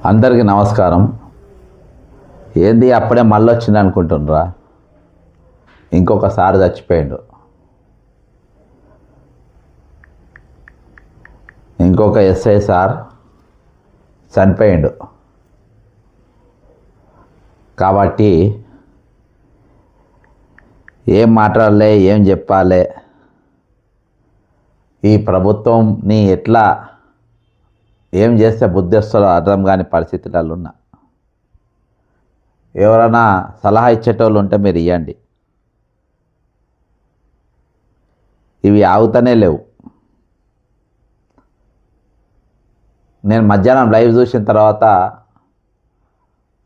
అందరికీ నమస్కారం. ఏంది అప్పుడే మళ్ళీ వచ్చింది అనుకుంటుండ్రా? ఇంకొకసారి చచ్చిపోయాడు. ఇంకొక ఎస్ఐ సార్ చనిపోయాడు. కాబట్టి ఏం మాట్లాడలే, ఏం చెప్పాలి, ఈ ప్రభుత్వంని ఎట్లా ఏం చేస్తే బుద్ధి వస్తుందో అర్థం కాని పరిస్థితులలో ఉన్నా. ఎవరైనా సలహా ఇచ్చేటోళ్ళు ఉంటే మీరు ఇవ్వండి. ఇవి ఆగుతూనే లేవు. నేను మధ్యాహ్నం లైవ్ చూసిన తర్వాత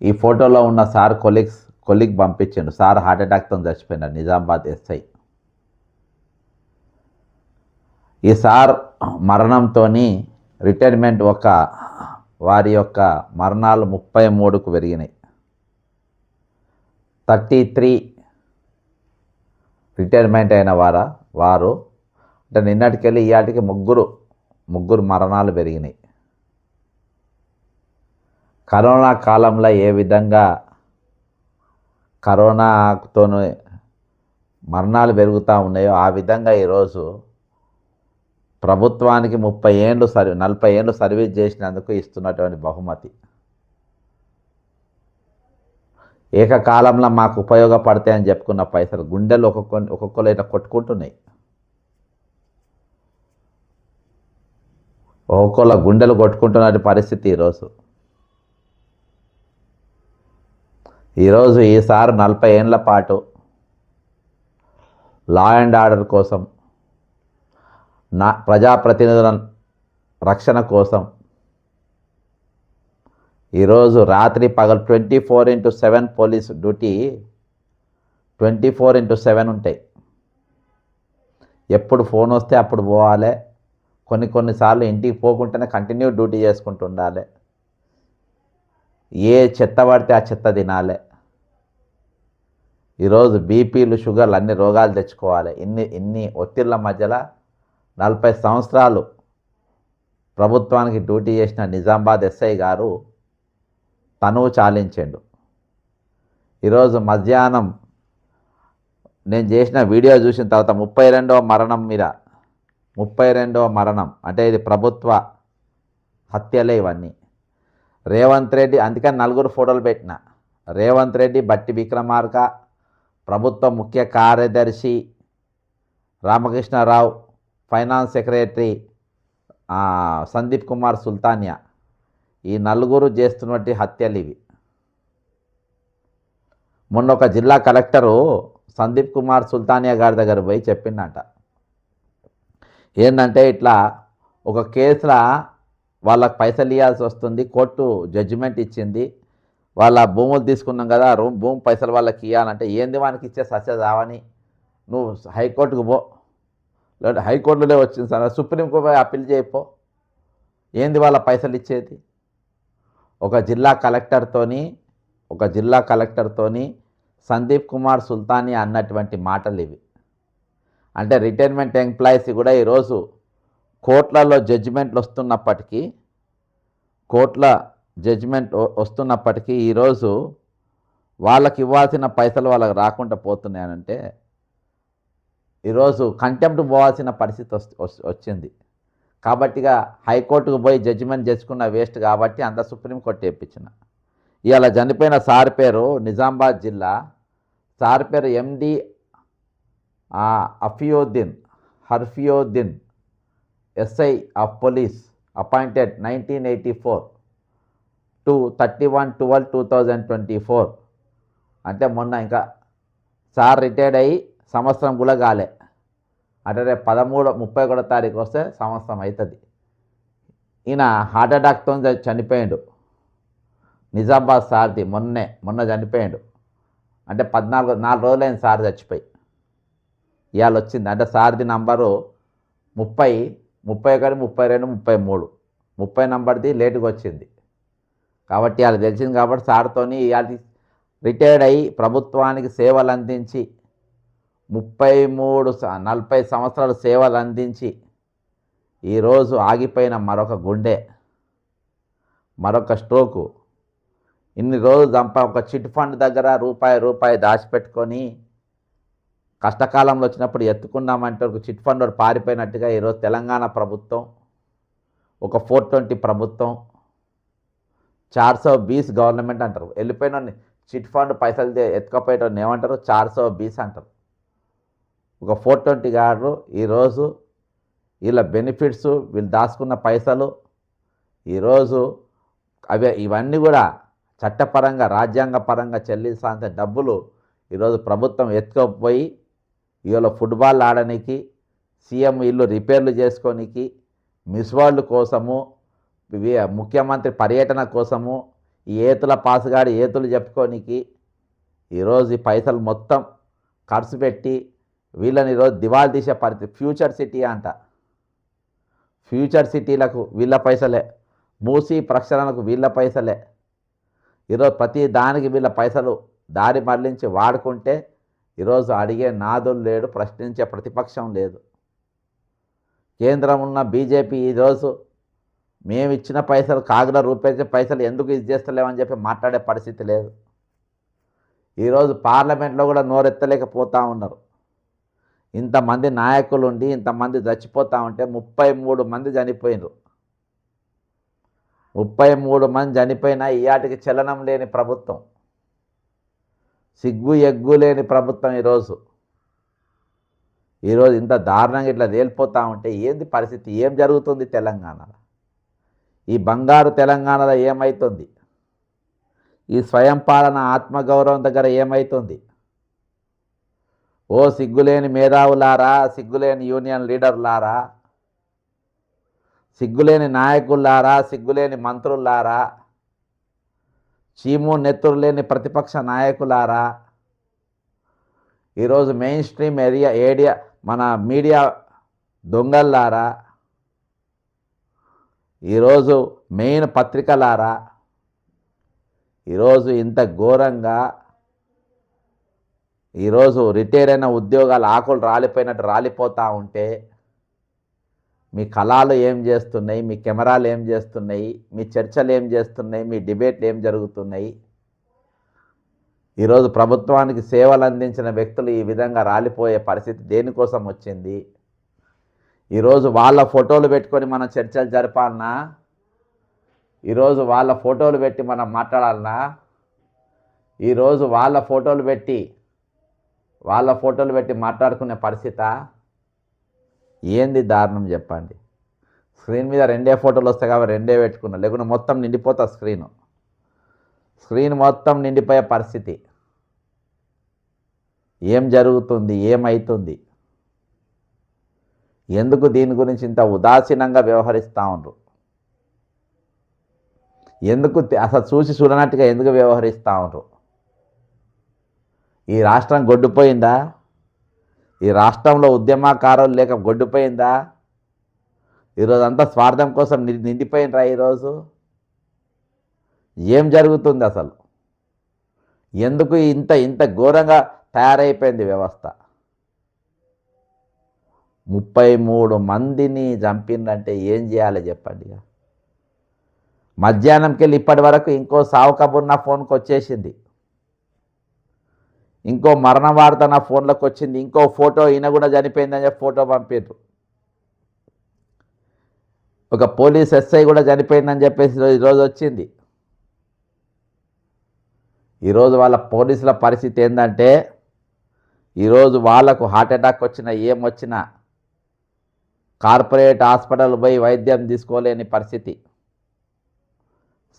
ఈ ఫోటోలో ఉన్న సార్ కొలీగ్ పంపించాడు. సార్ హార్ట్ అటాక్తో చచ్చిపోయినాడు, నిజామాబాద్ ఎస్ఐ. ఈ సార్ మరణంతో రిటైర్మెంట్ వారి యొక్క మరణాలు 33కు పెరిగినాయి. 33 రిటైర్మెంట్ అయిన వారు అంటే నిన్నటికెళ్ళి ఇవాటికి ముగ్గురు మరణాలు పెరిగినాయి. కరోనా కాలంలో ఏ విధంగా కరోనాతో మరణాలు పెరుగుతూ ఉన్నాయో ఆ విధంగా ఈరోజు ప్రభుత్వానికి 40 ఏళ్ళు సర్వీస్ చేసినందుకు ఇస్తున్నటువంటి బహుమతి. ఏకకాలంలో మాకు ఉపయోగపడతాయని చెప్పుకున్న పైసలు గుండెలు ఒక్కొక్కరు ఇట్లా కొట్టుకుంటున్నాయి. ఒక్కొక్కళ్ళ గుండెలు కొట్టుకుంటున్న పరిస్థితి ఈరోజు ఈసారి 40 ఏళ్ళ పాటు లా అండ్ ఆర్డర్ కోసం, ప్రజాప్రతినిధుల రక్షణ కోసం ఈరోజు రాత్రి పగలు 24/7 పోలీసు డ్యూటీ 24/7 ఉంటాయి. ఎప్పుడు ఫోన్ వస్తే అప్పుడు పోవాలి. కొన్నిసార్లు ఇంటికి పోకుంటేనే కంటిన్యూ డ్యూటీ చేసుకుంటూ ఉండాలి. ఏ చెత్త పడితే ఆ చెత్త తినాలి. ఈరోజు బీపీలు, షుగర్లు అన్ని రోగాలు తెచ్చుకోవాలి. ఇన్ని ఒత్తిళ్ల మధ్యలో 40 సంవత్సరాలు ప్రభుత్వానికి డ్యూటీ చేసిన నిజామాబాద్ ఎస్ఐ గారు తనువు చాలించాడు. ఈరోజు మధ్యాహ్నం నేను చేసిన వీడియో చూసిన తర్వాత 32వ మరణం మీద 32వ మరణం అంటే ఇది ప్రభుత్వ హత్యలే ఇవన్నీ. రేవంత్ రెడ్డి, అందుకని 4 ఫోటోలు పెట్టిన. రేవంత్ రెడ్డి, బట్టి విక్రమార్క, ప్రభుత్వ ముఖ్య కార్యదర్శి రామకృష్ణారావు, ఫైనాన్స్ సెక్రటరీ సందీప్ కుమార్ సుల్తానియా, ఈ 4 చేస్తున్నటువంటి హత్యలు ఇవి. మొన్న ఒక జిల్లా కలెక్టరు సందీప్ కుమార్ సుల్తానియా గారి దగ్గర పోయి చెప్పిందంట, ఏంటంటే ఇట్లా ఒక కేసులో వాళ్ళకి పైసలు ఇవ్వాల్సి వస్తుంది, కోర్టు జడ్జిమెంట్ ఇచ్చింది, వాళ్ళ భూములు తీసుకున్నాం కదా, భూమి పైసలు వాళ్ళకి ఇవ్వాలంటే ఏంది వానికి ఇచ్చే సత్యదావని, నువ్వు హైకోర్టుకు పో, లేదా హైకోర్టులోనే వచ్చింది సార్, సుప్రీంకోర్టు పోయి అప్పీల్ చేయపో, ఏంది వాళ్ళ పైసలు ఇచ్చేది. ఒక జిల్లా కలెక్టర్తోని సందీప్ కుమార్ సుల్తానీ అన్నటువంటి మాటలు ఇవి. అంటే రిటైర్మెంట్ ఎంప్లాయీస్ కూడా ఈరోజు కోర్టులలో జడ్జిమెంట్లు వస్తున్నప్పటికీ ఈరోజు వాళ్ళకి ఇవ్వాల్సిన పైసలు వాళ్ళకి రాకుండా పోతున్నాయనంటే ఈరోజు కంటెంప్ట్ పోవాల్సిన పరిస్థితి వచ్చింది. కాబట్టిగా హైకోర్టుకు పోయి జడ్జిమెంట్ తెచ్చుకున్న వేస్ట్ కాబట్టి అంత సుప్రీంకోర్టు తెప్పించిన. ఇవాళ చనిపోయిన సార్ పేరు నిజామాబాద్ జిల్లా సార్ పేరు MD Harfiyuddin, SI of police, appointed 1984 to 31/12/2024. అంటే మొన్న ఇంకా సార్ రిటైర్డ్ అయ్యి సంవత్సరం కూడా కాలే. అంటే రేపు 31 తారీఖు వస్తే సంవత్సరం అవుతుంది. ఈయన హార్ట్ అటాక్తో చనిపోయాడు. నిజామాబాద్ సార్ది మొన్న చనిపోయాడు. అంటే 4 రోజులైన సార్ చచ్చిపోయి ఇవాళ వచ్చింది. అంటే సార్ది నంబరు 30, 31, 32, 33, 30 నంబర్ది లేటుగా వచ్చింది. కాబట్టి వాళ్ళు తెలిసింది కాబట్టి సార్తోని ఇవాళ రిటైర్డ్ అయ్యి ప్రభుత్వానికి సేవలు అందించి 40 సంవత్సరాలు సేవలు అందించి ఈరోజు ఆగిపోయిన మరొక గుండె మరొక స్ట్రోకు. ఇన్ని రోజులు ఒక చిట్ ఫండ్ దగ్గర రూపాయి దాచిపెట్టుకొని కష్టకాలంలో వచ్చినప్పుడు ఎత్తుకున్నామంటే ఒక చిట్ ఫండ్ పారిపోయినట్టుగా ఈరోజు తెలంగాణ ప్రభుత్వం, ఒక 420 ప్రభుత్వం, 420 గవర్నమెంట్ అంటారు. వెళ్ళిపోయిన చిట్ ఫండ్ పైసలు ఎత్తుకపోయేటోని ఏమంటారు? 420 అంటారు. ఒక 420 గారు ఈరోజు వీళ్ళ బెనిఫిట్స్, వీళ్ళు దాచుకున్న పైసలు ఈరోజు ఇవన్నీ కూడా చట్టపరంగా రాజ్యాంగపరంగా చెల్లించాల్సిన డబ్బులు ఈరోజు ప్రభుత్వం ఎత్తుకపోయి ఇవాళ ఫుట్బాల్ ఆడడానికి, సీఎం ఇల్లు రిపేర్లు చేసుకోనికి, మిస్ వరల్డ్ కోసము, ముఖ్యమంత్రి పర్యటన కోసము, ఈ ఏతుల పాసుగాడి ఏతులు చెప్పుకోనికి ఈరోజు ఈ పైసలు మొత్తం ఖర్చు పెట్టి వీళ్ళని ఈరోజు దివాళా తీసే పరిస్థితి. ఫ్యూచర్ సిటీ అంట, ఫ్యూచర్ సిటీలకు వీళ్ళ పైసలే, మూసీ ప్రక్షాళనకు వీళ్ళ పైసలే. ఈరోజు ప్రతి దానికి వీళ్ళ పైసలు దారి మళ్లించి వాడుకుంటే ఈరోజు అడిగే నాదులు లేడు, ప్రశ్నించే ప్రతిపక్షం లేదు. కేంద్రం ఉన్న బీజేపీ ఈరోజు మేము ఇచ్చిన పైసలు కాగుల రూపాయి పైసలు ఎందుకు ఇది చేస్తలేమని చెప్పి మాట్లాడే పరిస్థితి లేదు. ఈరోజు పార్లమెంట్లో కూడా నోరెత్తలేకపోతూ ఉన్నారు. ఇంతమంది నాయకులు ఉండి ఇంతమంది చచ్చిపోతూ ఉంటే 33 మంది చనిపోయినారు. 33 మంది చనిపోయినా ఈయాటికి చలనం లేని ప్రభుత్వం, సిగ్గు ఎగ్గు లేని ప్రభుత్వం ఈరోజు ఇంత దారుణంగా ఇట్లా తేలిపోతూ ఉంటే ఏంది పరిస్థితి? ఏం జరుగుతుంది తెలంగాణలో? ఈ బంగారు తెలంగాణలో ఏమవుతుంది? ఈ స్వయం పాలన ఆత్మగౌరవం దగ్గర ఏమవుతుంది? ఓ సిగ్గులేని మేధావులారా, సిగ్గులేని యూనియన్ లీడర్లారా, సిగ్గులేని నాయకులారా, సిగ్గులేని మంత్రులారా, చీము నెత్తురు లేని ప్రతిపక్ష నాయకులారా, ఈరోజు మెయిన్ స్ట్రీమ్ ఏరియా మన మీడియా దొంగల్లారా, ఈరోజు మెయిన్ పత్రికలారా, ఈరోజు ఇంత ఘోరంగా ఈరోజు రిటైర్ అయిన ఉద్యోగాలు ఆకులు రాలిపోయినట్టు రాలిపోతూ ఉంటే మీ కళాలు ఏం చేస్తున్నాయి? మీ కెమెరాలు ఏం చేస్తున్నాయి? మీ చర్చలు ఏం చేస్తున్నాయి? మీ డిబేట్లు ఏం జరుగుతున్నాయి? ఈరోజు ప్రభుత్వానికి సేవలు అందించిన వ్యక్తులు ఈ విధంగా రాలిపోయే పరిస్థితి దేనికోసం వచ్చింది? ఈరోజు వాళ్ళ ఫోటోలు పెట్టుకొని మనం చర్చలు జరపాలన్నా? ఈరోజు వాళ్ళ ఫోటోలు పెట్టి మనం మాట్లాడాలన్నా? ఈరోజు వాళ్ళ ఫోటోలు పెట్టి మాట్లాడుకునే పరిస్థితా? ఏంది దారుణం చెప్పండి? స్క్రీన్ మీద 2 ఫోటోలు వస్తాయి కాబట్టి 2 పెట్టుకున్నా, లేకుంటే మొత్తం నిండిపోతా స్క్రీన్ మొత్తం నిండిపోయే పరిస్థితి. ఏం జరుగుతుంది? ఏమవుతుంది? ఎందుకు దీని గురించి ఇంత ఉదాసీనంగా వ్యవహరిస్తూ ఉండరు? ఎందుకు అసలు చూడనట్టుగా ఎందుకు వ్యవహరిస్తూ ఉండరు? ఈ రాష్ట్రం గొడ్డుపోయిందా? ఈ రాష్ట్రంలో ఉద్యమకారులు లేక గొడ్డుపోయిందా? ఈరోజు అంతా స్వార్థం కోసం నిండిపోయినరా? ఈరోజు ఏం జరుగుతుంది అసలు? ఎందుకు ఇంత ఘోరంగా తయారైపోయింది వ్యవస్థ? 33 మందిని చంపిందంటే ఏం చేయాలి చెప్పండి? మధ్యాహ్నంకి వెళ్ళి ఇప్పటి వరకు ఇంకో సావు కబుర్ నా ఫోన్కి వచ్చేసింది, ఇంకో మరణ వార్త నా ఫోన్లోకి వచ్చింది, ఇంకో ఫోటో ఈయన కూడా చనిపోయిందని చెప్పి ఫోటో పంపారు. ఒక పోలీస్ ఎస్ఐ కూడా చనిపోయిందని చెప్పేసి ఈరోజు వచ్చింది. ఈరోజు వాళ్ళ పోలీసుల పరిస్థితి ఏంటంటే ఈరోజు వాళ్ళకు హార్ట్ అటాక్ వచ్చినా ఏమొచ్చినా కార్పొరేట్ హాస్పిటల్ పోయి వైద్యం తీసుకోలేని పరిస్థితి.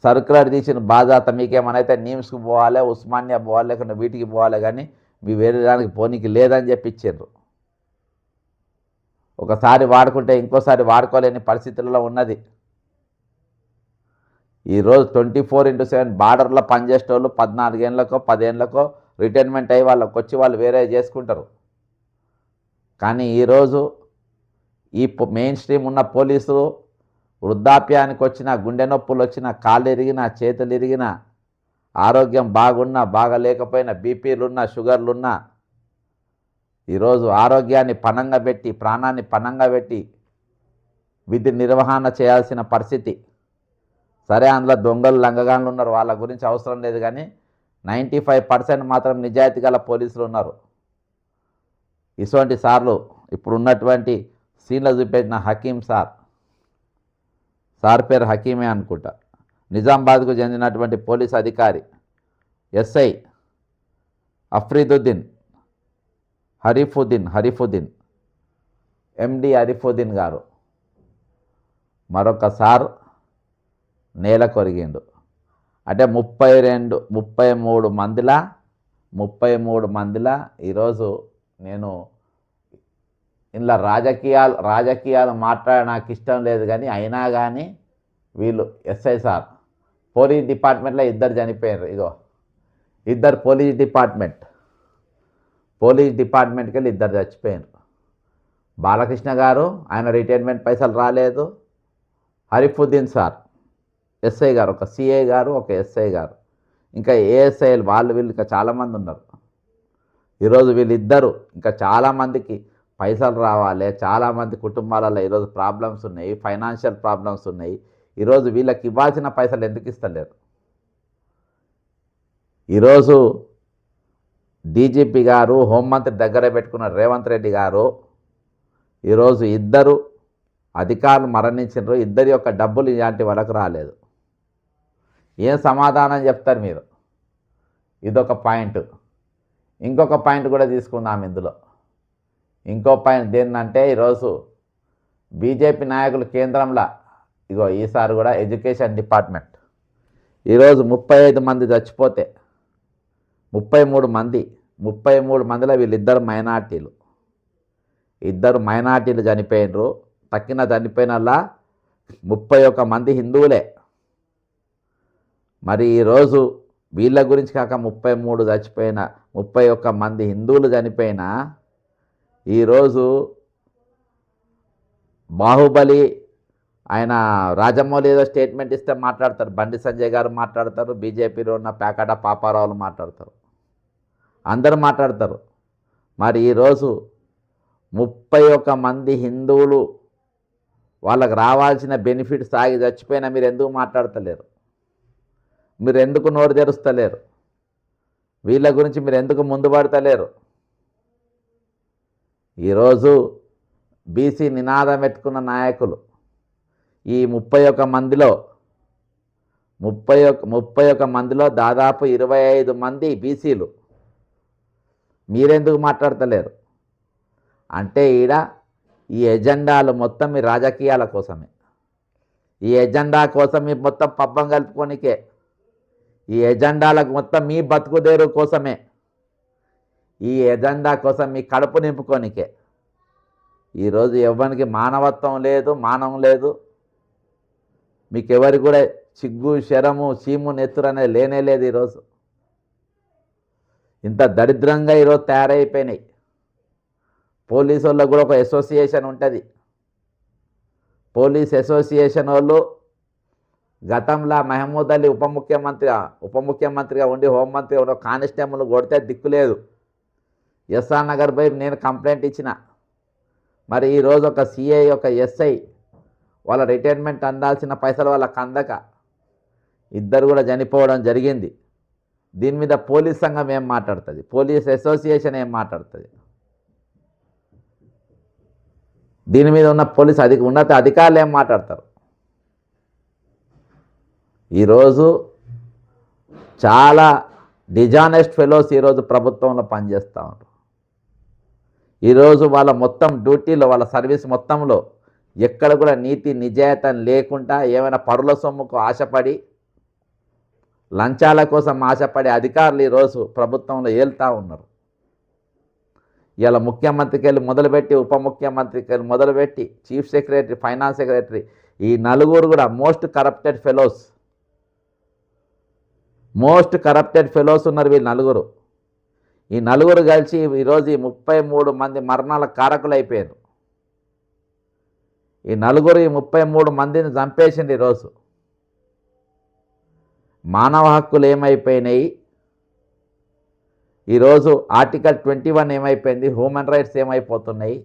సర్కులర్ తీసిన బాజాత మీకేమనైతే నీమ్స్కి పోవాలి, ఉస్మానియా పోవాలి, లేకుండా వీటికి పోవాలి, కానీ మీ వేరే దానికి పోనీకి లేదని చెప్పి ఇచ్చారు. ఒకసారి వాడుకుంటే ఇంకోసారి వాడుకోలేని పరిస్థితుల్లో ఉన్నది. ఈరోజు 24/7 బార్డర్లో పనిచేసే వాళ్ళు 14 ఏళ్ళకో 10 ఏళ్ళకో రిటైర్మెంట్ అయ్యి వాళ్ళకి వచ్చి వాళ్ళు వేరే చేసుకుంటారు. కానీ ఈరోజు ఈ మెయిన్ స్ట్రీమ్ ఉన్న పోలీసులు వృద్ధాప్యానికి వచ్చిన, గుండె నొప్పులు వచ్చిన, కాళ్ళు ఇరిగిన, చేతులు ఇరిగిన, ఆరోగ్యం బాగున్నా బాగలేకపోయినా, బీపీలున్నా షుగర్లున్నా ఈరోజు ఆరోగ్యాన్ని పణంగా పెట్టి, ప్రాణాన్ని పణంగా పెట్టి విధి నిర్వహణ చేయాల్సిన పరిస్థితి. సరే అందులో దొంగలు లంగగాళ్ళు ఉన్నారు, వాళ్ళ గురించి అవసరం లేదు, కానీ 95% మాత్రం నిజాయితీ గల పోలీసులు ఉన్నారు. ఇటువంటి సార్లు ఇప్పుడు ఉన్నటువంటి సీన్లో చూపెట్టిన హకీం సార్ పేరు హకీమే అనుకుంటా, నిజామాబాద్కు చెందినటువంటి పోలీస్ అధికారి ఎస్ఐ అఫ్రీదుద్దీన్ హరీఫుద్దీన్ ఎండి హరీఫుద్దీన్ గారు మరొకసారి నేల కొరిగిండు. అంటే 33 మందిలా ఈరోజు నేను ఇలా రాజకీయాలు మాట్లాడ నాకు ఇష్టం లేదు, కానీ అయినా కానీ వీళ్ళు ఎస్ఐ సార్ పోలీస్ డిపార్ట్మెంట్లో 2 చనిపోయారు. ఇగో 2 పోలీస్ డిపార్ట్మెంట్కి వెళ్ళి 2 చచ్చిపోయారు. బాలకృష్ణ గారు ఆయన రిటైర్మెంట్ పైసలు రాలేదు. హరీఫుద్దీన్ సార్ ఎస్ఐ గారు, ఒక సిఐ గారు, ఒక ఎస్ఐ గారు, ఇంకా ఏఎస్ఐలు వీళ్ళు ఇంకా చాలామంది ఉన్నారు. ఈరోజు వీళ్ళిద్దరూ ఇంకా చాలామందికి పైసలు రావాలి, చాలామంది కుటుంబాలలో ఈరోజు ప్రాబ్లమ్స్ ఉన్నాయి, ఫైనాన్షియల్ ప్రాబ్లమ్స్ ఉన్నాయి. ఈరోజు వీళ్ళకి ఇవ్వాల్సిన పైసలు ఎందుకు ఇస్తలేరు? ఈరోజు డీజీపీ గారు హోంమంత్రి దగ్గర పెట్టుకున్న రేవంత్ రెడ్డి గారు ఈరోజు 2 అధికారులు మరణించారు, 2 యొక్క డబ్బులు ఇలాంటి వాళ్ళకు రాలేదు. ఏం సమాధానం చెప్తారు మీరు? ఇదొక పాయింట్. ఇంకొక పాయింట్ కూడా తీసుకుందాం ఇందులో. ఇంకో పాయింట్ ఏంటంటే ఈరోజు బీజేపీ నాయకులు కేంద్రంలో ఇగో ఈసారి కూడా ఎడ్యుకేషన్ డిపార్ట్మెంట్ ఈరోజు 35 మంది చచ్చిపోతే 33 మందిలో వీళ్ళిద్దరు మైనార్టీలు, 2 మైనార్టీలు చనిపోయినరు. తక్కిన చనిపోయినలా 31 మంది హిందువులే. మరి ఈరోజు వీళ్ళ గురించి కాక 31 మంది హిందువులు చనిపోయినా ఈరోజు బాహుబలి ఆయన రాజమౌళి ఏదో స్టేట్మెంట్ ఇస్తే మాట్లాడతారు, బండి సంజయ్ గారు మాట్లాడతారు, బీజేపీలో ఉన్న ప్యాకాట పాపారావులు మాట్లాడతారు, అందరూ మాట్లాడతారు. మరి ఈరోజు 31 మంది హిందువులు వాళ్ళకు రావాల్సిన బెనిఫిట్స్ ఆగి చచ్చిపోయినా మీరు ఎందుకు మాట్లాడతలేరు? మీరు ఎందుకు నోరు తెరుస్తలేరు? వీళ్ళ గురించి మీరు ఎందుకు ముందు పడతలేరు? ఈరోజు బీసీ నినాదం పెట్టుకున్న నాయకులు ఈ 31 మందిలో దాదాపు 25 మంది బీసీలు. మీరెందుకు మాట్లాడతలేరు? అంటే ఈ ఎజెండాలు మొత్తం మీ రాజకీయాల కోసమే, ఈ ఎజెండా కోసం మీ మొత్తం పబ్బం కలుపుకోనికే, ఈ ఎజెండాలకు మొత్తం మీ బతుకుదేరు కోసమే, ఈ ఎజెండా కోసం మీ కడుపు నింపుకోనికే. ఈరోజు ఎవరికి మానవత్వం లేదు, మానవం లేదు. మీకు ఎవరికి కూడా సిగ్గు శరము చీము నెత్తురు అనేది లేనే లేదు. ఈరోజు ఇంత దరిద్రంగా ఈరోజు తయారైపోయినాయి. పోలీసు వాళ్ళకు కూడా ఒక అసోసియేషన్ ఉంటుంది. పోలీస్ అసోసియేషన్ వాళ్ళు గతంలో మహమూద్ అలీ ఉపముఖ్యమంత్రిగా ఉండి హోంమంత్రిగా ఉన్న కానిస్టేబుల్ కొడితే దిక్కులేదు. ఎస్ఆర్ నగర్ పోయి నేను కంప్లైంట్ ఇచ్చిన. మరి ఈరోజు ఒక సిఐ ఒక ఎస్ఐ వాళ్ళ రిటైర్మెంట్ అందాల్సిన పైసలు వాళ్ళకి అందక 2 కూడా చనిపోవడం జరిగింది. దీని మీద పోలీస్ సంఘం ఏం మాట్లాడుతుంది? పోలీస్ అసోసియేషన్ ఏం మాట్లాడుతుంది? దీని మీద ఉన్న ఉన్నత అధికారులు ఏం మాట్లాడతారు? ఈరోజు చాలా డిజానెస్ట్ ఫెలోస్ ఈరోజు ప్రభుత్వంలో పనిచేస్తూ ఉంటారు. ఈరోజు వాళ్ళ మొత్తం డ్యూటీలో వాళ్ళ సర్వీస్ మొత్తంలో ఎక్కడ కూడా నీతి నిజాయితీ లేకుండా ఏమైనా పరుల సొమ్ముకు ఆశపడి లంచాల కోసం ఆశపడే అధికారులు ఈరోజు ప్రభుత్వంలో ఏళ్తూ ఉన్నారు. ఇలా ముఖ్యమంత్రికి వెళ్ళి మొదలుపెట్టి ఉప ముఖ్యమంత్రికి వెళ్ళి మొదలుపెట్టి చీఫ్ సెక్రటరీ ఫైనాన్స్ సెక్రటరీ ఈ 4 కూడా మోస్ట్ కరప్టెడ్ ఫెలోస్ ఉన్నారు. వీళ్ళు 4 ఈ 4 కలిసి ఈరోజు ఈ 33 మంది మరణాల కారకులు అయిపోయారు. ఈ 33 మందిని చంపేసింది. ఈరోజు మానవ హక్కులు ఏమైపోయినాయి? ఈరోజు ఆర్టికల్ 21 ఏమైపోయింది? హ్యూమన్ రైట్స్ ఏమైపోతున్నాయి?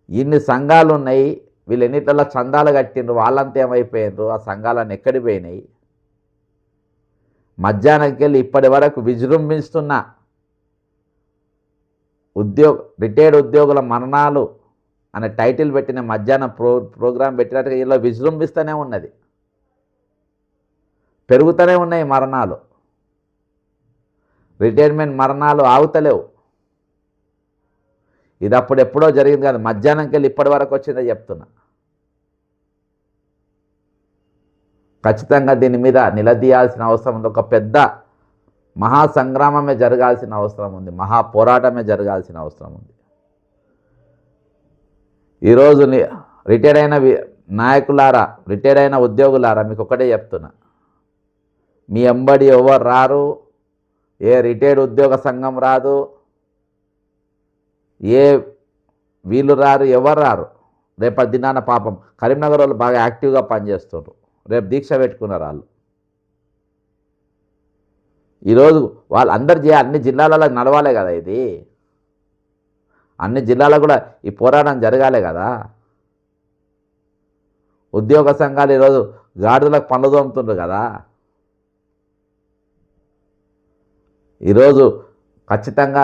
ఇన్ని సంఘాలు ఉన్నాయి, వీళ్ళు ఎన్నిట్లలో చందాలు కట్టిండ్రు, వాళ్ళంతా ఏమైపోయినరు, ఆ సంఘాలన్నీ ఎక్కడికి పోయినాయి? మధ్యాహ్నంకి వెళ్ళి ఇప్పటి వరకు విజృంభిస్తున్న రిటైర్డ్ ఉద్యోగుల మరణాలు అనే టైటిల్ పెట్టిన మధ్యాహ్నం ప్రోగ్రాం పెట్టినట్టుగా ఇలా విజృంభిస్తూనే ఉన్నది, పెరుగుతూనే ఉన్నాయి మరణాలు. రిటైర్మెంట్ మరణాలు ఆగుతలేవు. ఇది అప్పుడు ఎప్పుడో జరిగింది కాదు, మధ్యాహ్నంకి వెళ్ళి ఇప్పటి వరకు వచ్చిందో చెప్తున్నా. ఖచ్చితంగా దీని మీద నిలదీయాల్సిన అవసరం ఉంది. ఒక పెద్ద మహాసంగ్రామమే జరగాల్సిన అవసరం ఉంది, మహా పోరాటమే జరగాల్సిన అవసరం ఉంది. ఈరోజు రిటైర్ అయిన నాయకులారా, రిటైర్ అయిన ఉద్యోగులారా, మీకు ఒకటే చెప్తున్నా, మీ ఎంబడి ఎవరు రారు, ఏ రిటైర్డ్ ఉద్యోగ సంఘం రాదు, ఏ వీళ్ళు రారు, ఎవరు రారు. రేపటి దినాన పాపం కరీంనగర్ వాళ్ళు బాగా యాక్టివ్గా పనిచేస్తున్నారు, రేపు దీక్ష పెట్టుకున్నారు వాళ్ళు. ఈరోజు వాళ్ళు అందరు అన్ని జిల్లాలలో నడవాలే కదా, ఇది అన్ని జిల్లాలో కూడా ఈ పోరాటం జరగాలే కదా. ఉద్యోగ సంఘాలు ఈరోజు గాడిదలకు పనులు తోముతుండ్రు కదా. ఈరోజు ఖచ్చితంగా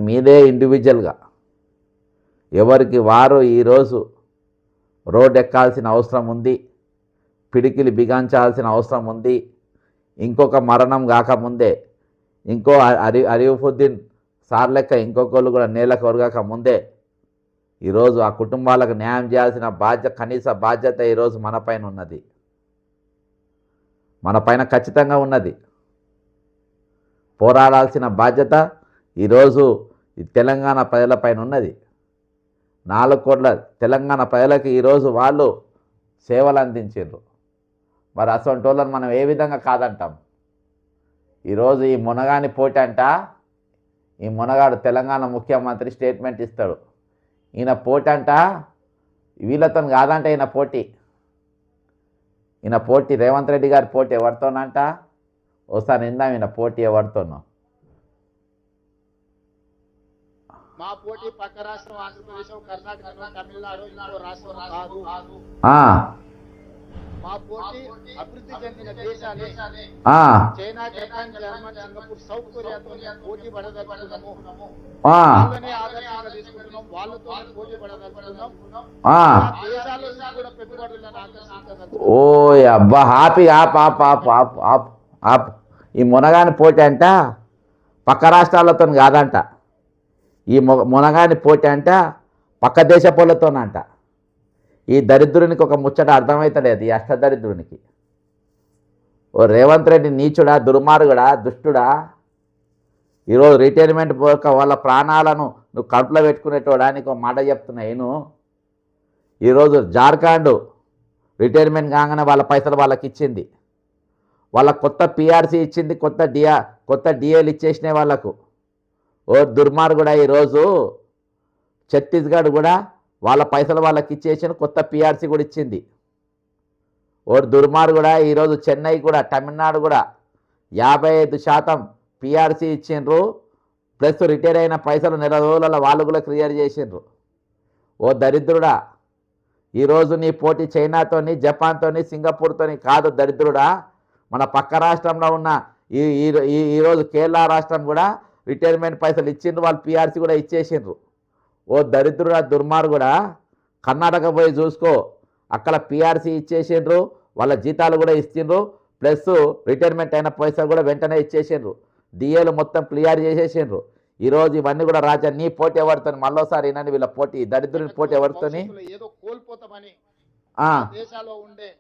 మీరే ఇండివిజువల్గా ఎవరికి వారు ఈరోజు రోడ్ ఎక్కాల్సిన అవసరం ఉంది, పిడికిలి బిగాంచాల్సిన అవసరం ఉంది. ఇంకొక మరణం కాకముందే, ఇంకో అరిఫుద్దీన్ సార్ లెక్క ఇంకొకళ్ళు కూడా నేలకు ఒరగాక ముందే ఈరోజు ఆ కుటుంబాలకు న్యాయం చేయాల్సిన కనీస బాధ్యత ఈరోజు మన పైన ఉన్నది, మన పైన ఖచ్చితంగా ఉన్నది. పోరాడాల్సిన బాధ్యత ఈరోజు ఈ తెలంగాణ ప్రజలపైన ఉన్నది. 4 కోట్ల తెలంగాణ ప్రజలకు ఈరోజు వాళ్ళు సేవలు అందించారు. మరి అసలు వాళ్ళని మనం ఏ విధంగా కాదంటాం? ఈరోజు ఈ మునగాని పోటీ అంట, ఈ మునగాడు తెలంగాణ ముఖ్యమంత్రి స్టేట్మెంట్ ఇస్తాడు, ఈయన పోటీ అంట, వీళ్ళతో కాదంట ఈయన పోటీ రేవంత్ రెడ్డి గారి పోటీ ఎవరితోనంట? ఒకసారి నిందాం, ఈయన పోటీ ఎవరితోనో. మా పోటీ పక్క రాష్ట్రం ఆంధ్రప్రదేశ్, కర్ణాటక, తమిళనాడు, ఇంకో రాష్ట్రం కాదు. మా పోటీ అభివృద్ధి చెందిన దేశాలే, China, Japan, German, Singapore, South కొరియాతో పోటీ పడదలుచుకున్నాము. వాళ్ళనే ఆదర్శంగా తీసుకుంటున్నాం, వాళ్ళతో పోటీ పడదలుచుకున్నాం. దేశాల నుంచి కూడా పెట్టుబడులను ఆకర్షించదలుచుకున్నాం. ఓ అబ్బా, హ్యాపీ ఆప్. ఈ మునగాని పోటీ అంట పక్క రాష్ట్రాలతో కాదంట, ఈ మునగాని పోటీ అంట పక్క దేశపోలతోనంట. ఈ దరిద్రునికి ఒక ముచ్చట అర్థమవుతలేదు, ఈ అష్టదరిద్రునికి. ఓ రేవంత్ రెడ్డి నీచుడా, దుర్మార్గుడా, దుష్టుడా. ఈరోజు రిటైర్మెంట్ పోక వాళ్ళ ప్రాణాలను నువ్వు కడుపులో పెట్టుకునేటోడానికి ఒక మాట చెప్తున్నా నేను. ఈరోజు జార్ఖండ్ రిటైర్మెంట్ కాగానే వాళ్ళ పైసలు వాళ్ళకి ఇచ్చింది, వాళ్ళ కొత్త పిఆర్సీ ఇచ్చింది, కొత్త డిఏలు ఇచ్చేసినాయి వాళ్ళకు. ఓ దుర్మార్గుడా, ఈరోజు ఛత్తీస్గఢ్ కూడా వాళ్ళ పైసలు వాళ్ళకి ఇచ్చేసిన కొత్త పిఆర్సీ కూడా ఇచ్చింది. ఓ దుర్మార్గుడా, ఈరోజు చెన్నై కూడా, తమిళనాడు కూడా 55% పిఆర్సీ ఇచ్చిండ్రు, ప్లస్ రిటైర్ అయిన పైసలు నెల రోజులలో వాళ్ళు కూడా క్లియర్ చేసిండ్రు. ఓ దరిద్రుడా, ఈరోజు నీ పోటీ చైనాతోని, జపాన్తోని, సింగపూర్తోని కాదు దరిద్రుడా, మన పక్క రాష్ట్రంలో ఉన్న ఈరోజు కేరళ రాష్ట్రం కూడా రిటైర్మెంట్ పైసలు ఇచ్చిండ్రు, వాళ్ళు పిఆర్సీ కూడా ఇచ్చేసిండ్రు. ఓ దరిద్రుడా, దుర్మార్గుడా, కర్ణాటక పోయి చూసుకో, అక్కడ పిఆర్సీ ఇచ్చేసిండ్రు, వాళ్ళ జీతాలు కూడా ఇచ్చిండ్రు, ప్లస్ రిటైర్మెంట్ అయిన పైసలు కూడా వెంటనే ఇచ్చేసిండ్రు, డిఏలు మొత్తం క్లియర్ చేసేసిండ్రు. ఈరోజు ఇవన్నీ కూడా రాజా, నీ పోటీ ఎవరితోని? మళ్ళోసారి వినండి, వీళ్ళ పోటీ, దరిద్రుని పోటీ ఎవరితోని? ఏదో కోల్పోతామని దేశాల్లో ఉండే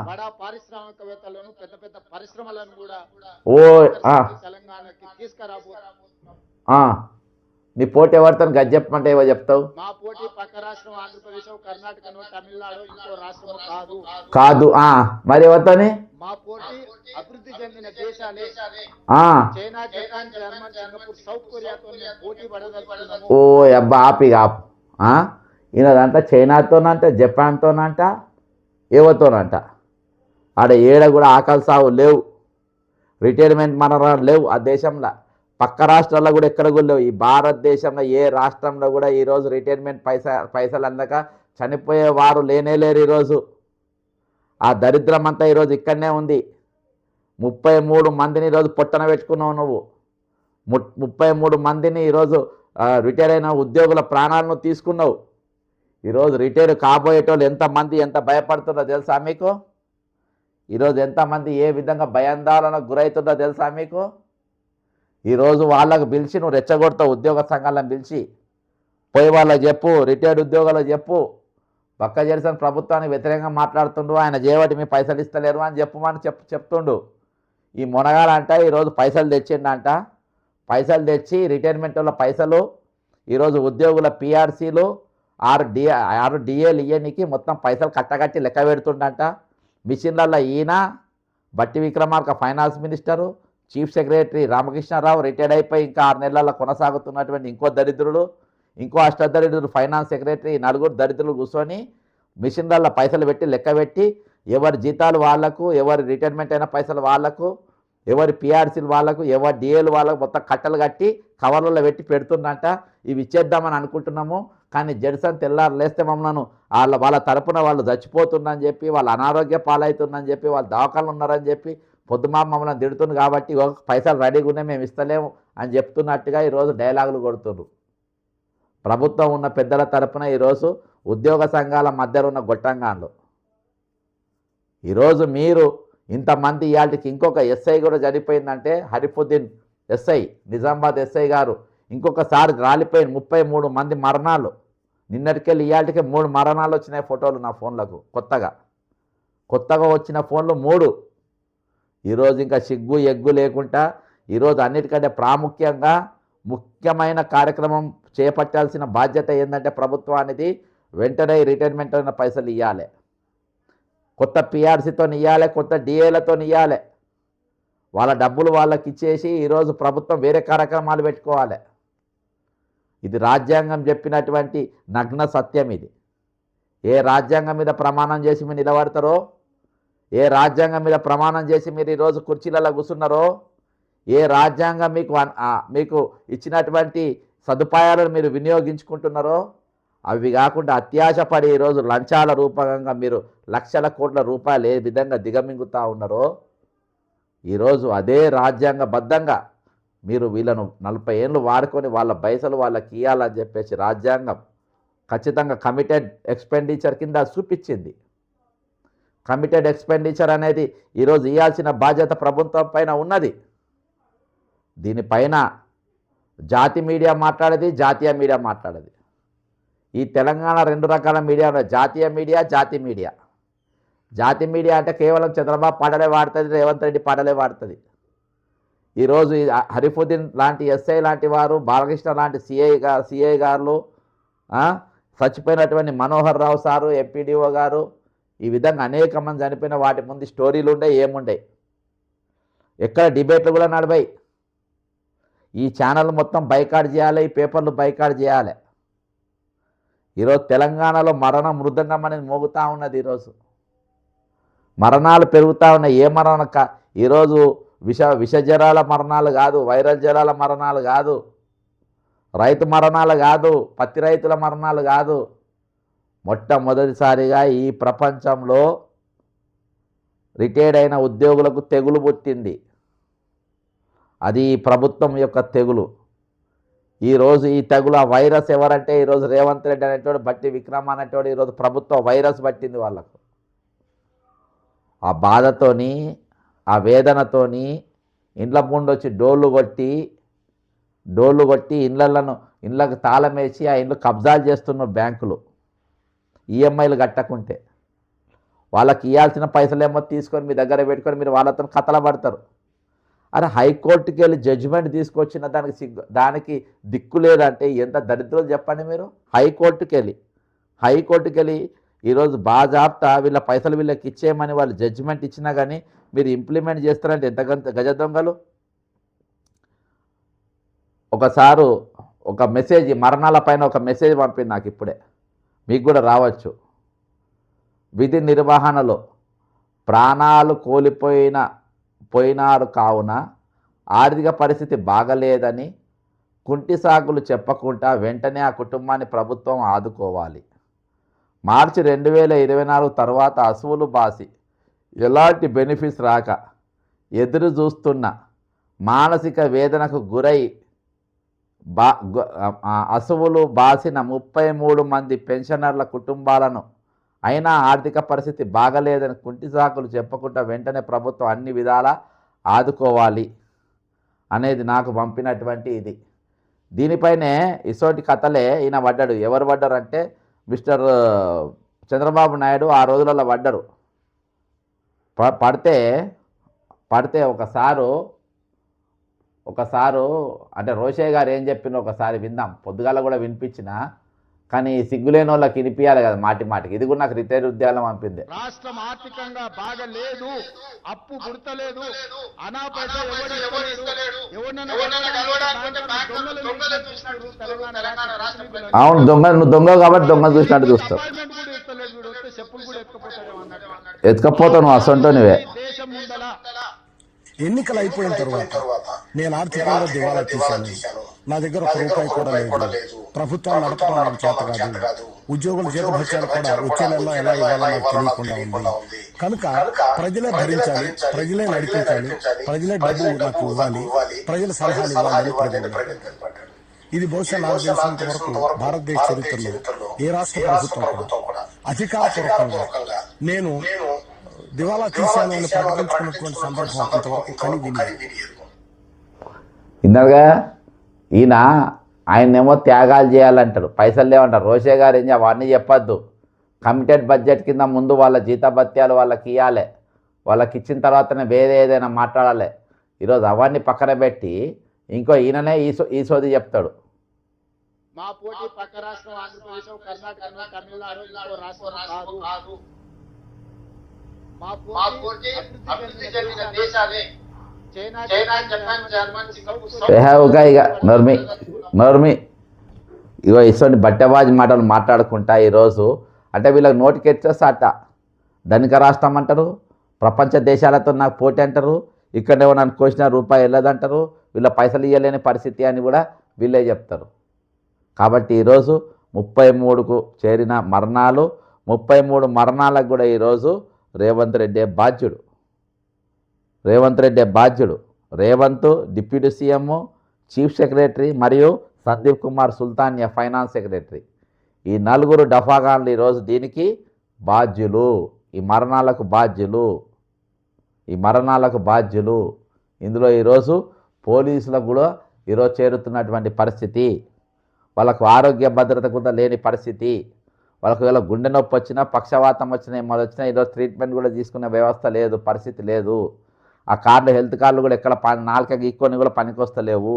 బడా పారిశ్రామికవేత్తలను, పెద్ద పెద్ద పరిశ్రమలను కూడా తెలంగాణకి తీసుకురాబోతున్నాం. నీ పోటీ ఎవరితో గది చెప్పమంటే ఏవో చెప్తావు? మా పోటీ పక్క రాష్ట్రం ఆంధ్రప్రదేశ్, కర్ణాటక, తమిళనాడు, ఇంకో రాష్ట్రం కాదు. మరి ఎవరితోని? మా పోటీ అభివృద్ధి చెందిన దేశాలే, China, Japan, German, Singapore, South కొరియాతో పోటీ పడదలుచుకున్నాము. ఓ అబ్బా, ఆపు. ఈయనదంట చైనాతోనంట, జపాన్తోనంట, ఏవతోనంట. ఆడ ఏడ కూడా ఆకలి సాగు లేవు, రిటైర్మెంట్ మరణాలు లేవు ఆ దేశంలో. పక్క రాష్ట్రాల్లో కూడా ఎక్కడ కూడా లేవు. ఈ భారతదేశంలో ఏ రాష్ట్రంలో కూడా ఈరోజు రిటైర్మెంట్ పైసలు అందక చనిపోయేవారు లేనేలేరు ఈరోజు. ఆ దరిద్రం అంతా ఈరోజు ఇక్కడనే ఉంది. 33 మందిని ఈరోజు పొట్టన పెట్టుకున్నావు నువ్వు. 33 మందిని ఈరోజు రిటైర్ అయిన ఉద్యోగుల ప్రాణాలను తీసుకున్నావు. ఈరోజు రిటైర్ కాబోయేటోళ్ళు ఎంతమంది ఎంత భయపడుతుందో తెలుసా మీకు? ఈరోజు ఎంతమంది ఏ విధంగా భయాందోళనకు గురవుతుందో తెలుసా మీకు? ఈరోజు వాళ్ళకు పిలిచి నువ్వు రెచ్చగొడతావు, ఉద్యోగ సంఘాలను పిలిచి పోయి వాళ్ళకి చెప్పు, రిటైర్డ్ ఉద్యోగాలకు చెప్పు, పక్క చేసిన ప్రభుత్వానికి వ్యతిరేకంగా మాట్లాడుతుండు, ఆయన చేయబట్టి మీ పైసలు ఇస్తలేరు అని చెప్పమని చెప్తుండు. ఈ మునగాలంట ఈరోజు పైసలు తెచ్చిండంట. పైసలు తెచ్చి రిటైర్మెంట్ వల్ల పైసలు ఈరోజు ఉద్యోగుల పిఆర్సీలు 6 డిఏలు ఇయ్యనికి మొత్తం పైసలు కట్టగట్టి లెక్క పెడుతుండంట. మిషన్లలో ఈయన Bhatti Vikramarka finance minister, chief secretary Ramakrishna Rao retired అయిపోయి ఇంకా 6 నెలల్లో కొనసాగుతున్నటువంటి ఇంకో దరిద్రుడు, ఇంకో అష్టదరిద్రుడు ఫైనాన్స్ సెక్రటరీ, 4 దరిద్రులు కూర్చొని మిషన్లలో పైసలు పెట్టి లెక్క పెట్టి ఎవరి జీతాలు వాళ్లకు, ఎవరి రిటైర్మెంట్ అయిన పైసలు వాళ్లకు, ఎవరి పిఆర్సీలు వాళ్లకు, ఎవరి డిఏలు వాళ్ళకు మొత్తం కట్టలు కట్టి కవర్లలో పెట్టి పెడుతుందంట. ఇవి ఇచ్చేద్దామని అనుకుంటున్నాము, కానీ జడ్సన్ తెల్లారు లేస్తే మమ్మల్ని వాళ్ళ తరపున వాళ్ళు చచ్చిపోతుందని చెప్పి, వాళ్ళు అనారోగ్య పాలవుతుందని చెప్పి, వాళ్ళు దవాఖానలు ఉన్నారని చెప్పి పొద్దుమా మమ్మల్ని తిడుతుంది కాబట్టి పైసలు రెడీగా ఉన్నాయి మేము ఇస్తలేము అని చెప్తున్నట్టుగా ఈరోజు డైలాగులు కొడుతున్నారు. ప్రభుత్వం ఉన్న పెద్దల తరపున ఈరోజు ఉద్యోగ సంఘాల మధ్యలో ఉన్న గొట్టంగాన్లు. ఈరోజు మీరు ఇంతమంది ఇవాళకి ఇంకొక ఎస్ఐ కూడా చనిపోయిందంటే, హరిఫుద్దీన్ ఎస్ఐ, నిజామాబాద్ ఎస్ఐ గారు ఇంకొకసారి రాలిపోయిన 33 మంది మరణాలు. నిన్నటికెళ్ళి ఇవాళకి 3 మరణాలు వచ్చినాయి ఫోటోలు నా ఫోన్లకు. కొత్తగా వచ్చిన ఫోన్లు 3. ఈరోజు ఇంకా సిగ్గు ఎగ్గు లేకుండా ఈరోజు అన్నిటికంటే ప్రాముఖ్యంగా ముఖ్యమైన కార్యక్రమం చేపట్టాల్సిన బాధ్యత ఏంటంటే ప్రభుత్వానికి వెంటనే రిటైర్మెంట్ అయిన పైసలు ఇవ్వాలి, కొత్త పిఆర్సీతో ఇవ్వాలి, కొత్త డిఏలతో ఇవ్వాలి. వాళ్ళ డబ్బులు వాళ్ళకి ఇచ్చేసి ఈరోజు ప్రభుత్వం వేరే కార్యక్రమాలు పెట్టుకోవాలి. ఇది రాజ్యాంగం చెప్పినటువంటి నగ్న సత్యం. ఇది ఏ రాజ్యాంగం మీద ప్రమాణం చేసి మీరు నిలబడతారో, ఏ రాజ్యాంగం మీద ప్రమాణం చేసి మీరు ఈరోజు కుర్చీలలో కూర్చున్నారో, ఏ రాజ్యాంగం మీకు ఇచ్చినటువంటి సదుపాయాలను మీరు వినియోగించుకుంటున్నారో, అవి కాకుండా అత్యాశపడి ఈరోజు లంచాల రూపకంగా మీరు లక్షల కోట్ల రూపాయలు ఏ విధంగా దిగమింగుతూ ఉన్నారో, ఈరోజు అదే రాజ్యాంగబద్ధంగా మీరు వీళ్ళను 40 ఏళ్ళు వాడుకొని వాళ్ళ పైసలు వాళ్ళకి ఇవ్వాలని చెప్పేసి రాజ్యాంగం ఖచ్చితంగా కమిటెడ్ ఎక్స్పెండిచర్ కింద చూపించింది. కమిటెడ్ ఎక్స్పెండిచర్ అనేది ఈరోజు ఇవ్వాల్సిన బాధ్యత ప్రభుత్వం పైన ఉన్నది. దీనిపైన జాతి మీడియా మాట్లాడేది, జాతీయ మీడియా మాట్లాడేది. ఈ తెలంగాణ 2 రకాల మీడియా ఉన్నాయి, జాతీయ మీడియా, జాతి మీడియా. జాతి మీడియా అంటే కేవలం చంద్రబాబు పాటలే వాడుతుంది, రేవంత్ రెడ్డి పాటలే వాడుతుంది. ఈరోజు హరిఫుద్దీన్ లాంటి ఎస్ఐ లాంటి వారు, బాలకృష్ణ లాంటి సిఐ గారు, చచ్చిపోయినటువంటి మనోహర్ రావు సారు, ఎంపీడీఓ గారు, ఈ విధంగా అనేక మంది చనిపోయిన వాటి ముందు స్టోరీలు ఉండే, ఏముండే, ఎక్కడ డిబేట్లు కూడా నడిపాయి. ఈ ఛానల్ మొత్తం బైకాట్ చేయాలి, ఈ పేపర్లు బైకాట్ చేయాలి. ఈరోజు తెలంగాణలో మరణ మృదంగం అనేది మోగుతూ ఉన్నది. ఈరోజు మరణాలు పెరుగుతూ ఉన్నాయి. ఏ మరణ ఈరోజు విష జ్వరాల మరణాలు కాదు, వైరల్ జ్వరాల మరణాలు కాదు, రైతు మరణాలు కాదు, పత్తి రైతుల మరణాలు కాదు. మొట్టమొదటిసారిగా ఈ ప్రపంచంలో రిటైర్డ్ అయిన ఉద్యోగులకు తెగులు పుట్టింది. అది ప్రభుత్వం యొక్క తెగులు. ఈరోజు ఈ తెగులు, ఆ వైరస్ ఎవరంటే ఈరోజు రేవంత్ రెడ్డి అనేటోడు, బట్టి విక్రమ్ అనేటోడు ఈరోజు ప్రభుత్వం వైరస్ పట్టింది వాళ్ళకు. ఆ బాధతోని, ఆ వేదనతోని ఇండ్ల ముందు వచ్చి డోళ్ళు కొట్టి ఇండ్లకు తాళం వేసి ఆ ఇండ్లు కబ్జాలు చేస్తున్నారు బ్యాంకులు. ఈఎంఐలు కట్టకుంటే వాళ్ళకి ఇవ్వాల్సిన పైసలేమో తీసుకొని మీ దగ్గర పెట్టుకొని మీరు వాళ్ళతో కథలు పడతారు. అరే హైకోర్టుకి వెళ్ళి జడ్జిమెంట్ తీసుకొచ్చిన దానికి దిక్కు లేదంటే ఎంత దరిద్రం చెప్పండి మీరు. హైకోర్టుకి వెళ్ళి ఈరోజు బాజాప్తా వీళ్ళ పైసలు వీళ్ళకి ఇచ్చేయమని వాళ్ళు జడ్జిమెంట్ ఇచ్చినా కానీ మీరు ఇంప్లిమెంట్ చేస్తారంటే ఎంత గజ దొంగలు. ఒకసారి ఒక మెసేజ్, మరణాల పైన ఒక మెసేజ్ పంపింది నాకు ఇప్పుడే, మీకు కూడా రావచ్చు. విధి నిర్వహణలో ప్రాణాలు పోయినారు కావున ఆర్థిక పరిస్థితి బాగలేదని కుంటి సాకులు చెప్పకుండా వెంటనే ఆ కుటుంబాన్ని ప్రభుత్వం ఆదుకోవాలి. మార్చి 2024 తర్వాత అసువులు బాసి ఎలాంటి బెనిఫిట్స్ రాక ఎదురు చూస్తున్న మానసిక వేదనకు గురై అసువులు బాసిన 33 మంది పెన్షనర్ల కుటుంబాలను అయినా ఆర్థిక పరిస్థితి బాగలేదని కుంటి సాకులు చెప్పకుండా వెంటనే ప్రభుత్వం అన్ని విధాలా ఆదుకోవాలి అనేది నాకు పంపినటువంటి ఇది. దీనిపైనే ఇసోటి కథలే ఈయన పడ్డాడు. ఎవరు పడ్డారు అంటే మిస్టర్ చంద్రబాబు నాయుడు ఆ రోజులలో పడ్డారు. పడితే ఒకసారు అంటే రోషయ్య గారు ఏం చెప్పిన ఒకసారి విందాం. పొద్దుగాల కూడా వినిపించిన, కానీ సిగ్గులేని వాళ్ళకి వినిపించాలి కదా మాటి మాటికి. ఇది కూడా నాకు రిటైర్ ఉద్యానం పంపింది. రాష్ట్రం ఆర్థికంగా బాగా లేదు, అప్పు గుర్తలేదు, అనా పైసా అవును, నువ్వు దొంగ కాబట్టి దొంగ చూసినట్టు చూస్తావు. ఎత్తుకపోతావు నువ్వు, అసంటో నువ్వే. ఎన్నికలు అయిపోయిన తర్వాత నేను ఆర్థికంగా దివాలా తీశాను. నా దగ్గర ఒక రూపాయి కూడా లేదు. ప్రభుత్వాన్ని నడపడం నాకు చేత కాదు. ఉద్యోగుల జీతభత్యాలు కూడా వచ్చే నెలలో ఎలా ఇవ్వాలో నాకు తెలియకుండా ఉంది. కనుక ప్రజలే భరించాలి, ప్రజలే నడిపించాలి, ప్రజలే డబ్బు నాకు ఇవ్వాలి, ప్రజల సలహాలు ఇవ్వాలని ప్రజలు. ఇది బహుశా నాకు తెలిసినంత వరకు భారతదేశ చరిత్రలో ఏ రాష్ట్ర ప్రభుత్వం కూడా అధికారపూర్వకంగా నేను దివాలా తీశాను అని ప్రకటించుకున్నటువంటి సందర్భం అంతవరకు కని విని. ఇందాక ఆయన్నేమో త్యాగాలు చేయాలంటారు, పైసలు లేవంటారు. రోషే గారు ఏం అవన్నీ చెప్పొద్దు. కమిటెడ్ బడ్జెట్ కింద ముందు వాళ్ళ జీతభత్యాలు వాళ్ళకి ఇవ్వాలి, వాళ్ళకి ఇచ్చిన తర్వాతనే వేరే ఏదైనా మాట్లాడాలి. ఈరోజు అవన్నీ పక్కన పెట్టి ఇంకో ఈయననే ఈ సోది చెప్తాడు. మా పోటీ పక్క రాష్ట్రం ఆంధ్రప్రదేశ్, కర్ణాటక, తమిళనాడు, ఇంకో రాష్ట్రం కాదు. మా పోటీ అభివృద్ధి చెందిన దేశాలే చైనా, జపాన్, జర్మన్, సింగపూర్. ఇక నోర్మి ఇగో ఇటువంటి బట్టెబాజీ మాటలు మాట్లాడుకుంటా ఈరోజు. అంటే వీళ్ళకి నోటికి ఎచ్చేస్తాట. ధనిక రాష్ట్రం అంటారు, ప్రపంచ దేశాలతో నాకు పోటీ అంటారు, ఇక్కడేమో నన్ను కోసిన రూపాయి వెళ్ళదంటారు, వీళ్ళ పైసలు ఇవ్వలేని పరిస్థితి అని కూడా వీళ్ళే చెప్తారు. కాబట్టి ఈరోజు 33కు చేరిన మరణాలు, 33 మరణాలకు కూడా ఈరోజు రేవంత్ రెడ్డి బాధ్యుడు. Revanth deputy CM, chief secretary మరియు సందీప్ కుమార్ సుల్తానియా ఫైనాన్స్ సెక్రటరీ, ఈ 4 డఫాగాన్లు ఈరోజు దీనికి బాధ్యులు. ఈ మరణాలకు బాధ్యులు. ఇందులో ఈరోజు పోలీసులకు కూడా ఈరోజు చేరుతున్నటువంటి పరిస్థితి, వాళ్ళకు ఆరోగ్య భద్రత కూడా లేని పరిస్థితి, వాళ్ళకు ఇలా గుండె నొప్పి వచ్చినా, పక్షవాతం వచ్చినా, ఏమో వచ్చినా ఈరోజు ట్రీట్మెంట్ కూడా తీసుకునే వ్యవస్థ లేదు, పరిస్థితి లేదు. ఆ కార్డు, హెల్త్ కార్డులు కూడా ఎక్కడ నాలుక గీక్కొని కూడా పనికొస్తలేవు.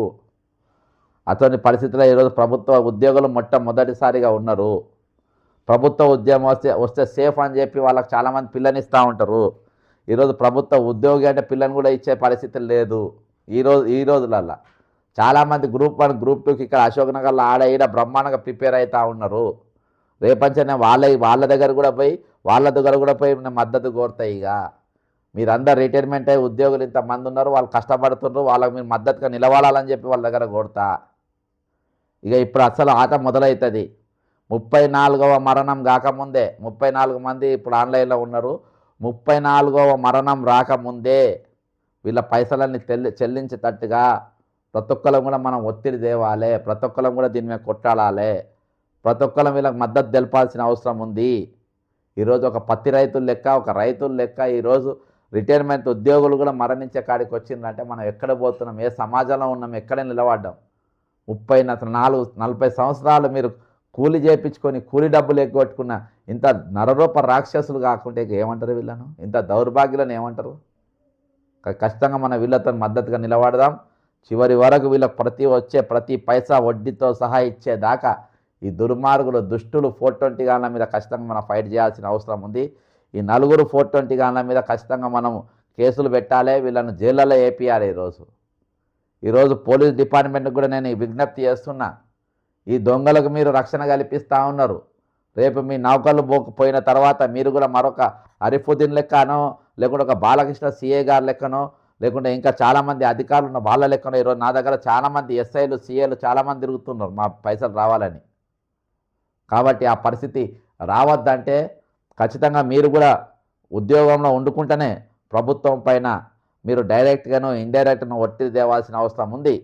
అతని పరిస్థితిలో ఈరోజు ప్రభుత్వ ఉద్యోగులు మొట్టమొదటిసారిగా ఉన్నారు. ప్రభుత్వ ఉద్యోగం వస్తే సేఫ్ అని చెప్పి వాళ్ళకి చాలామంది పిల్లనిస్తూ ఉంటారు. ఈరోజు ప్రభుత్వ ఉద్యోగి అంటే పిల్లని కూడా ఇచ్చే పరిస్థితి లేదు. ఈ రోజులల్లో చాలామంది గ్రూప్ 1, గ్రూప్ 2కి ఇక్కడ అశోక్ నగర్లో ఈడ బ్రహ్మాండంగా ప్రిపేర్ అవుతూ ఉన్నారు. రేపంచనే వాళ్ళ దగ్గర కూడా పోయి మద్దతు కోరుతాయి. ఇక మీరందరూ రిటైర్మెంట్ అయ్యి ఉద్యోగులు ఇంతమంది ఉన్నారు, వాళ్ళు కష్టపడుతున్నారు, వాళ్ళకి మీరు మద్దతుగా నిలబడాలని చెప్పి వాళ్ళ దగ్గర కోరుతా. ఇక ఇప్పుడు అసలు ఆట మొదలవుతుంది. 34వ మరణం కాకముందే 34 మంది ఇప్పుడు ఆన్లైన్లో ఉన్నారు. 34వ మరణం రాకముందే వీళ్ళ పైసలన్నీ చెల్లించేటట్టుగా ప్రతి ఒక్కరం కూడా మనం ఒత్తిడి తేవాలి, ప్రతి ఒక్కరం కూడా దీని మీద కొట్టాడాలి, ప్రతి ఒక్కరం వీళ్ళకి మద్దతు తెలపాల్సిన అవసరం ఉంది. ఈరోజు ఒక పత్తి రైతుల లెక్క, ఒక రైతుల లెక్క ఈరోజు రిటైర్మెంట్ ఉద్యోగులు కూడా మరణించే కాడికి వచ్చిందంటే మనం ఎక్కడ పోతున్నాం, ఏ సమాజంలో ఉన్నాం, ఎక్కడ నిలబడ్డాం. 40 సంవత్సరాలు మీరు కూలి చేయించుకొని కూలి డబ్బులు ఎగ్గొట్టుకున్న ఇంత నరరూప రాక్షసులు కాకుంటే ఏమంటారు వీళ్ళను, ఇంత దౌర్భాగ్యులను ఏమంటారు? ఖచ్చితంగా మన వీళ్ళతో మద్దతుగా నిలబడదాం. చివరి వరకు వీళ్ళకి ప్రతి పైసా వడ్డీతో సహా ఇచ్చేదాకా ఈ దుర్మార్గులు, దుష్టులు 420 గాన్ల మీద ఖచ్చితంగా మనం ఫైట్ చేయాల్సిన అవసరం ఉంది. ఈ 4 420 గాన్ల మీద ఖచ్చితంగా మనం కేసులు పెట్టాలి, వీళ్ళను జైళ్ళలో వేపియాలి. ఈరోజు పోలీస్ డిపార్ట్మెంట్కి కూడా నేను విజ్ఞప్తి చేస్తున్నా. ఈ దొంగలకు మీరు రక్షణ కల్పిస్తూ ఉన్నారు. రేపు మీ నౌకర్లు పోయిన తర్వాత మీరు కూడా మరొక అరిఫుద్దీన్ లెక్కనో, లేకుంటే ఒక బాలకృష్ణ సిఏ గారి లెక్కనో, లేకుంటే ఇంకా చాలామంది అధికారులు ఉన్న వాళ్ళ లెక్కనో ఈరోజు నా దగ్గర చాలామంది ఎస్ఐలు, సిఏలు చాలామంది తిరుగుతున్నారు మా పైసలు రావాలని. కాబట్టి ఆ పరిస్థితి రావద్దంటే ఖచ్చితంగా మీరు కూడా ఉద్యోగంలో వండుకుంటేనే ప్రభుత్వం పైన మీరు డైరెక్ట్గాను ఇండైరెక్ట్ను ఒత్తిడి తేవాల్సిన అవసరం ఉంది,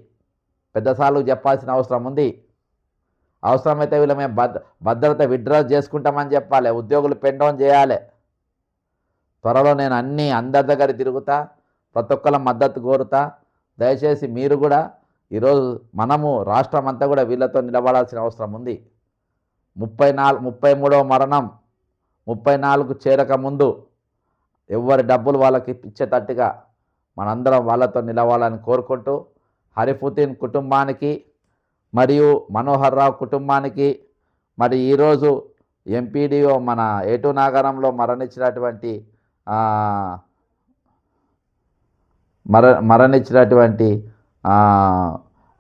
పెద్దసార్లు చెప్పాల్సిన అవసరం ఉంది. అవసరమైతే వీళ్ళు మేము భద్రత విత్డ్రా చేసుకుంటామని చెప్పాలి, ఉద్యోగులు పెన్ డౌన్ చేయాలి. త్వరలో నేను అందరి దగ్గర తిరుగుతా, ప్రతి ఒక్కళ్ళ మద్దతు కోరుతా. దయచేసి మీరు కూడా ఈరోజు మనము రాష్ట్రం అంతా కూడా వీళ్ళతో నిలబడాల్సిన అవసరం ఉంది. 33వ మరణం 34 చేరక ముందు ఎవరి డబ్బులు వాళ్ళకి ఇచ్చేటట్టుగా మనందరం వాళ్ళతో నిలవాలని కోరుకుంటూ, హరిఫుద్దీన్ కుటుంబానికి మరియు మనోహర్ రావు కుటుంబానికి, మరి ఈరోజు ఎంపీడీఓ మన ఏటూ నాగరంలో మరణించినటువంటి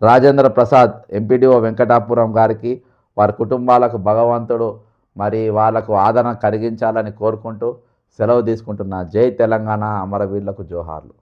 రాజేంద్ర ప్రసాద్ ఎంపీడీఓ వెంకటాపురం గారికి, వారి కుటుంబాలకు భగవంతుడు మరి వాళ్ళకు ఆదరణ కలిగించాలని కోరుకుంటూ సెలవు తీసుకుంటున్నా. జై తెలంగాణ, అమరవీరులకు జోహార్లు.